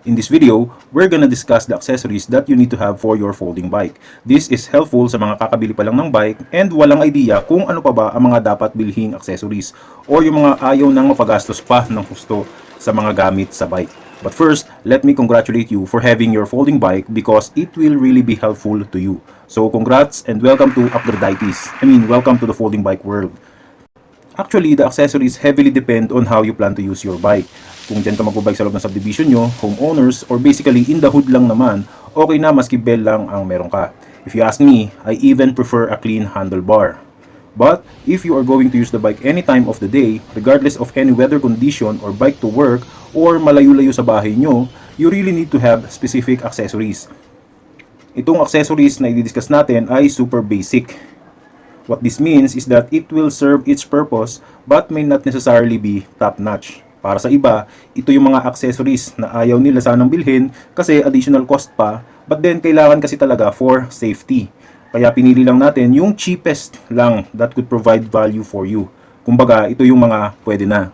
In this video, we're gonna discuss the accessories that you need to have for your folding bike. This is helpful sa mga kakabili pa lang ng bike and walang idea kung ano pa ba ang mga dapat bilhing accessories o yung mga ayaw nang mapagastos pa ng husto sa mga gamit sa bike. But first, let me congratulate you for having your folding bike because it will really be helpful to you. So congrats and welcome to Upgraditis. Welcome to the folding bike world. Actually, the accessories heavily depend on how you plan to use your bike. Kung dyan ka magbabike sa loob ng subdivision nyo, homeowners, or basically in the hood lang naman, okay na maski bell lang ang meron ka. If you ask me, I even prefer a clean handlebar. But if you are going to use the bike any time of the day, regardless of any weather condition or bike to work, or malayo-layo sa bahay nyo, you really need to have specific accessories. Itong accessories na i-discuss natin ay super basic. What this means is that it will serve its purpose but may not necessarily be top-notch. Para sa iba, ito yung mga accessories na ayaw nila sanang bilhin kasi additional cost pa, but then kailangan kasi talaga for safety. Kaya pinili lang natin yung cheapest lang that could provide value for you. Kumbaga, ito yung mga pwede na.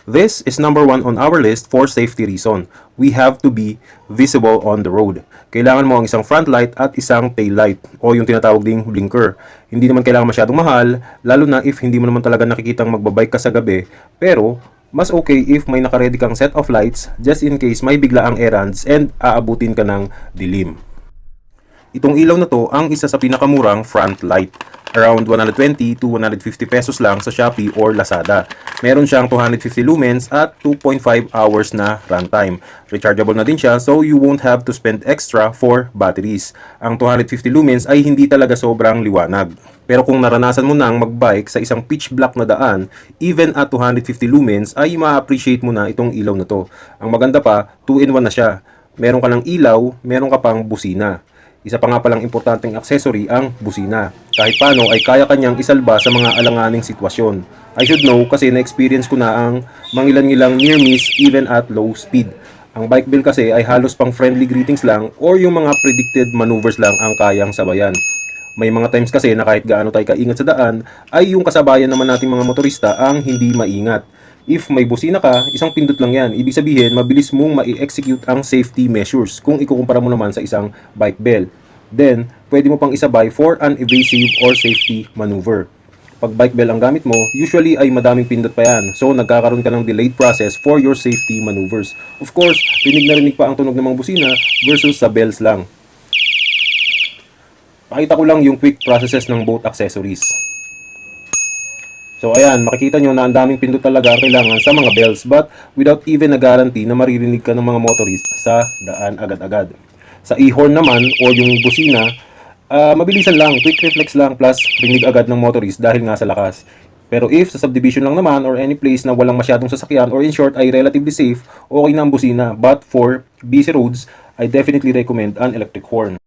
This is number 1 on our list for safety reason. We have to be visible on the road. Kailangan mo ang isang front light at isang tail light o yung tinatawag ding blinker. Hindi naman kailangan masyadong mahal, lalo na if hindi mo naman talaga nakikitang magbabike ka sa gabi. Pero, mas okay if may nakaredy kang set of lights just in case may bigla ang errands and aabutin ka ng dilim. Itong ilaw na to ang isa sa pinakamurang front light. Around 120 to 150 pesos lang sa Shopee or Lazada. Meron siyang 250 lumens at 2.5 hours na runtime. Rechargeable na din siya so you won't have to spend extra for batteries. Ang 250 lumens ay hindi talaga sobrang liwanag. Pero kung naranasan mo nang magbike sa isang pitch black na daan, even at 250 lumens ay ma-appreciate mo na itong ilaw na to. Ang maganda pa, 2-in-1 na siya. Meron ka ng ilaw, meron ka pang busina. Isa pa nga palang importanteng accessory ang busina. Kahit paano ay kaya kanyang isalba sa mga alanganing sitwasyon. I should know kasi na-experience ko na ang mangilan-ngilang near miss even at low speed. Ang bike bill kasi ay halos pang friendly greetings lang or yung mga predicted maneuvers lang ang kayang sabayan. May mga times kasi na kahit gaano tayo kaingat sa daan ay yung kasabayan naman nating mga motorista ang hindi maingat. If may busina ka, isang pindot lang yan. Ibig sabihin, mabilis mong ma-execute ang safety measures kung ikukumpara mo naman sa isang bike bell. Then, pwede mo pang isabay for an evasive or safety maneuver. Pag bike bell ang gamit mo, usually ay madaming pindot pa yan. So, nagkakaroon ka ng delayed process for your safety maneuvers. Of course, rinig na rinig pa ang tunog ng mga busina versus sa bells lang. Pakita ko lang yung quick processes ng both accessories. So ayan, makikita nyo na ang daming pindot talaga kailangan sa mga bells but without even a guarantee na maririnig ka ng mga motorist sa daan agad-agad. Sa e-horn naman o yung busina, mabilisan lang, quick reflex lang plus rinig agad ng motorist dahil nga sa lakas. Pero if sa subdivision lang naman or any place na walang masyadong sasakyan or in short ay relatively safe, okay na ang busina. But for busy roads, I definitely recommend an electric horn.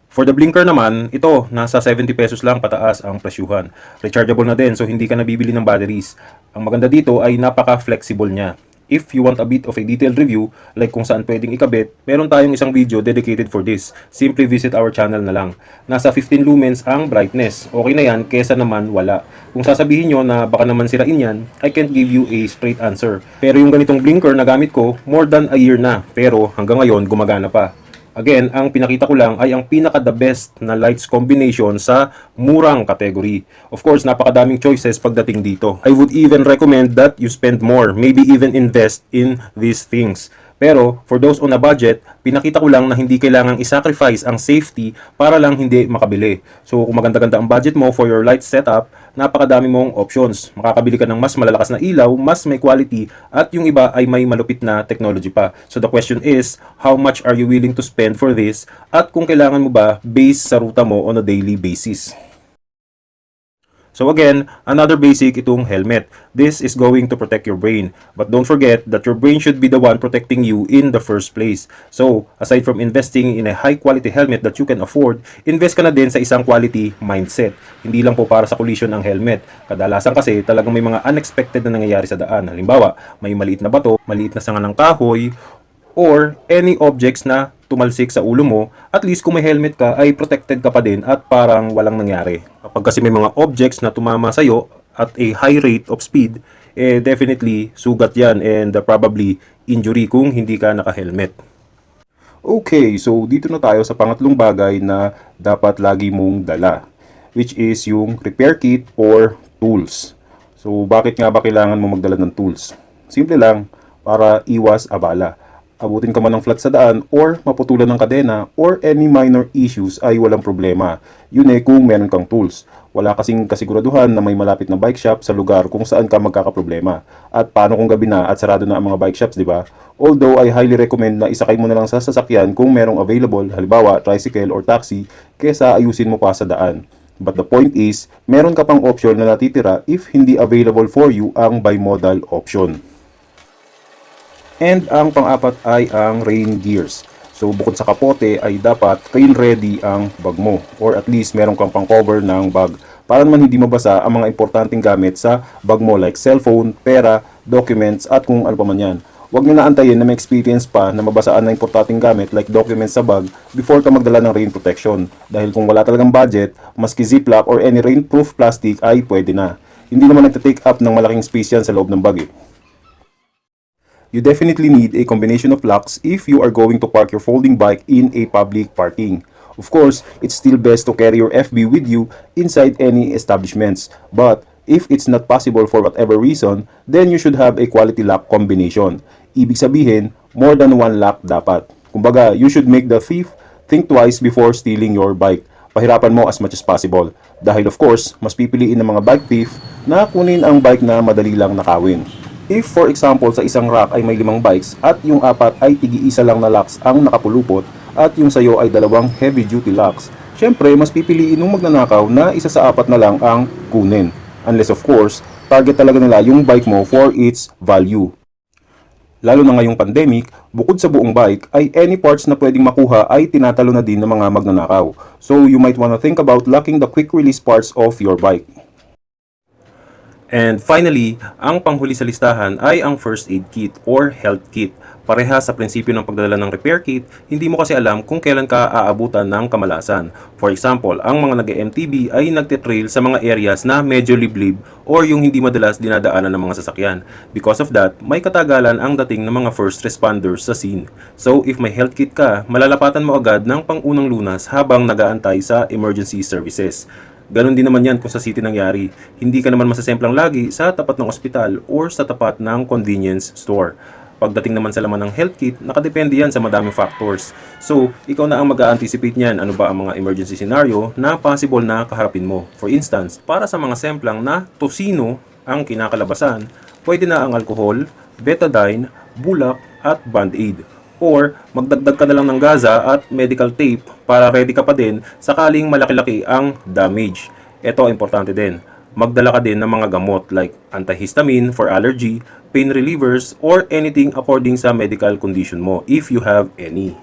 For the blinker naman, ito, nasa 70 pesos lang pataas ang presyuhan. Rechargeable na din, so hindi ka nabibili ng batteries. Ang maganda dito ay napaka-flexible niya. If you want a bit of a detailed review, like kung saan pwedeng ikabit, meron tayong isang video dedicated for this. Simply visit our channel na lang. Nasa 15 lumens ang brightness. Okay na yan, kesa naman wala. Kung sasabihin nyo na baka naman sirain yan, I can't give you a straight answer. Pero yung ganitong blinker na gamit ko, more than a year na. Pero hanggang ngayon, gumagana pa. Again, ang pinakita ko lang ay ang pinaka-the best na lights combination sa murang category. Of course, napakadaming choices pagdating dito. I would even recommend that you spend more, maybe even invest in these things. Pero, for those on a budget, pinakita ko lang na hindi kailangang isacrifice ang safety para lang hindi makabili. So, kung maganda-ganda ang budget mo for your light setup, napakadami mong options. Makakabili ka ng mas malalakas na ilaw, mas may quality, at yung iba ay may malupit na technology pa. So, the question is, how much are you willing to spend for this? At kung kailangan mo ba based sa ruta mo on a daily basis? So again, another basic itong helmet. This is going to protect your brain. But don't forget that your brain should be the one protecting you in the first place. So, aside from investing in a high quality helmet that you can afford, invest ka na din sa isang quality mindset. Hindi lang po para sa collision ang helmet. Kadalasan kasi talagang may mga unexpected na nangyayari sa daan. Halimbawa, may maliit na bato, maliit na sanga ng kahoy, or any objects na tumalsik sa ulo mo, at least kung may helmet ka ay protected ka pa din at parang walang nangyari. Kapag kasi may mga objects na tumama sa'yo at a high rate of speed, definitely sugat yan and probably injury kung hindi ka naka-helmet. Okay, so dito na tayo sa pangatlong bagay na dapat lagi mong dala, which is yung repair kit or tools. So bakit nga ba kailangan mo magdala ng tools? Simple lang, para iwas abala. Abutin ka man ng flat sa daan or maputulan ng kadena or any minor issues ay walang problema. Yun kung meron kang tools. Wala kasing kasiguraduhan na may malapit na bike shop sa lugar kung saan ka magkakaproblema. At paano kung gabi na at sarado na ang mga bike shops, di ba? Although I highly recommend na isakay mo na lang sa sasakyan kung merong available, halimbawa tricycle or taxi, kesa ayusin mo pa sa daan. But the point is, meron ka pang option na natitira if hindi available for you ang bimodal option. And ang pang-apat ay ang rain gears. So bukod sa kapote ay dapat rain ready ang bag mo or at least meron kang pang-cover ng bag para naman hindi mabasa ang mga importanteng gamit sa bag mo like cellphone, pera, documents at kung ano pa man yan. Huwag nyo na antayin na may experience pa na mabasaan na importanteng gamit like documents sa bag before ka magdala ng rain protection. Dahil kung wala talagang budget, maski ziplock or any rainproof plastic ay pwede na. Hindi naman nagta-take up ng malaking space yan sa loob ng bag You definitely need a combination of locks if you are going to park your folding bike in a public parking. Of course, it's still best to carry your FB with you inside any establishments. But if it's not possible for whatever reason, then you should have a quality lock combination. Ibig sabihin, more than one lock dapat. Kumbaga, you should make the thief think twice before stealing your bike. Pahirapan mo as much as possible. Dahil of course, mas pipiliin ng mga bike thief na kunin ang bike na madali lang nakawin. If for example sa isang rack ay may 5 bikes at yung 4 ay tigi-isa lang na locks ang nakapulupot at yung sayo ay 2 heavy duty locks, syempre mas pipiliin ng magnanakaw na isa sa 4 na lang ang kunin. Unless of course, target talaga nila yung bike mo for its value. Lalo na ngayong pandemic, bukod sa buong bike ay any parts na pwedeng makuha ay tinatalo na din ng mga magnanakaw. So you might wanna think about locking the quick release parts of your bike. And finally, ang panghuli sa listahan ay ang first aid kit or health kit. Pareha sa prinsipyo ng pagdadala ng repair kit, hindi mo kasi alam kung kailan ka aabutan ng kamalasan. For example, ang mga nag-MTB ay nagtitrail sa mga areas na medyo liblib or yung hindi madalas dinadaanan ng mga sasakyan. Because of that, may katagalan ang dating ng mga first responders sa scene. So if may health kit ka, malalapatan mo agad ng pangunang lunas habang nag-aantay sa emergency services. Ganon din naman yan kung sa city nangyari. Hindi ka naman masasemplang lagi sa tapat ng ospital or sa tapat ng convenience store. Pagdating naman sa laman ng health kit, nakadepende yan sa madaming factors. So, ikaw na ang mag-a-anticipate niyan ano ba ang mga emergency scenario na possible na kaharapin mo. For instance, para sa mga semplang na tosino ang kinakalabasan, pwede na ang alcohol, betadine, bulak at band-aid. Or magdagdag ka na lang ng gaza at medical tape para ready ka pa din sakaling malaki-laki ang damage. Ito importante din. Magdala ka din ng mga gamot like antihistamine for allergy, pain relievers, or anything according sa medical condition mo if you have any.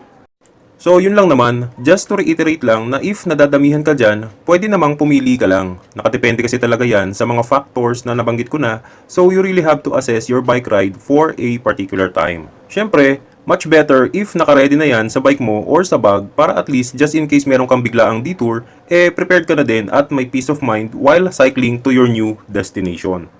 So yun lang naman, just to reiterate lang na if nadadamihan ka dyan, pwede namang pumili ka lang. Nakadepende kasi talaga yan sa mga factors na nabanggit ko na, so you really have to assess your bike ride for a particular time. Syempre, much better if naka-ready na yan sa bike mo or sa bag para at least just in case meron kang biglaang detour, prepared ka na din at may peace of mind while cycling to your new destination.